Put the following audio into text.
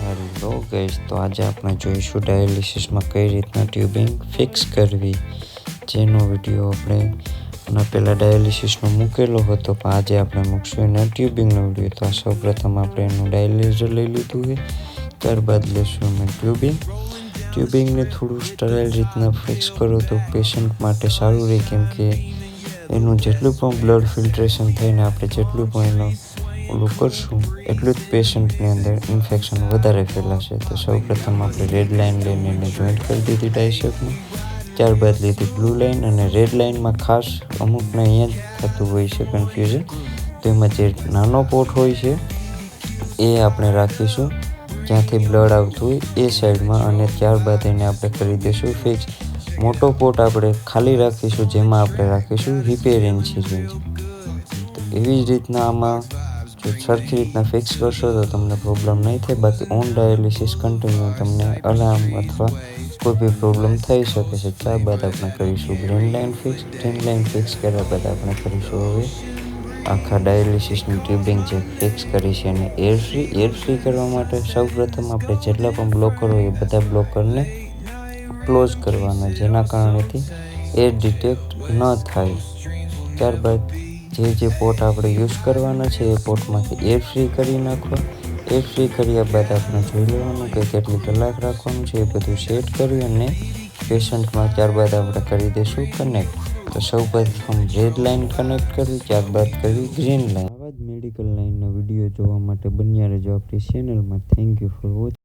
Hello guys, તો આજે આપણે જોઈશું ડાયાલિસિસમાં કઈ રીતના ટ્યુબિંગ ફિક્સ કરવી, જેનો વિડીયો આપણે પહેલાં ડાયાલિસિસનો મૂકેલો હતો, પણ આજે આપણે મૂકશું એના ટ્યુબિંગનો વિડીયો. તો સૌપ્રથમ આપણે એનું ડાયાલિઝર લઈ લીધું છે, ત્યારબાદ લેશું અમે ટ્યુબિંગને થોડું સ્ટરાઇલ રીતના ફિક્સ કરો તો પેશન્ટ માટે સારું રહે, કેમ કે એનું જેટલું પણ બ્લડ ફિલ્ટ્રેશન થઈને આપણે જેટલું પણ એનો ઓલું કરશું એટલું જ પેશન્ટની અંદર ઇન્ફેક્શન વધારે ફેલાશે. તો સૌપ્રથમ આપણે રેડ લાઇન લઈને એને જોઈન્ટ કરી દીધી ડાયસેપમાં, ત્યારબાદ લીધી બ્લુ લાઇન. અને રેડ લાઇનમાં ખાસ અમુકને અહીંયા જ થતું હોય છે કન્ફ્યુઝન, તો એમાં જે નાનો પોટ હોય છે એ આપણે રાખીશું જ્યાંથી બ્લડ આવતું હોય એ સાઈડમાં, અને ત્યારબાદ એને આપણે કરી દઈશું ફિક્સ. મોટો પોટ આપણે ખાલી રાખીશું, જેમાં આપણે રાખીશું રિપેરિંગ સિરિંજ. તો એવી જ રીતના આમાં જો સરખી રીતના ફિક્સ કરશો તો તમને પ્રોબ્લેમ નહીં થાય. બાકી ઓન ડાયાલિસિસ કન્ટિન્યુ તમને અલાર્મ અથવા કોઈ બી પ્રોબ્લેમ થઈ શકે છે. ત્યારબાદ આપણે કરીશું ગ્રીન લાઇન ફિક્સ કર્યા બાદ આપણે કરીશું હવે આખા ડાયાલિસિસની ટ્યુબિંગ જે ફિક્સ કરી છે એને એર ફ્રી કરવા માટે સૌપ્રથમ આપણે જેટલા પણ બ્લોકર હોય એ બધા બ્લોકરને ક્લોઝ કરવાના, જેના કારણેથી એર ડિટેક્ટ ન થાય. ત્યારબાદ જે પોટ આપણે યુઝ કરવાના છે એ પોટમાંથી એર ફ્રી કરી નાખવા. એર ફ્રી કર્યા બાદ આપણે જોઈ લેવાનું કે કેટલી કલાક રાખવાનું છે, એ બધું સેટ કરી અને પેશન્ટમાં ત્યારબાદ આપણે કરી દઈશું કનેક્ટ. તો સૌપ્રથમ રેડ લાઇન કનેક્ટ કરી, ત્યારબાદ કરી ગ્રીન લાઇન. આવા જ મેડિકલ લાઇનના વિડીયો જોવા માટે બન્યા રહેજો આપણી ચેનલમાં. Thank you for watching.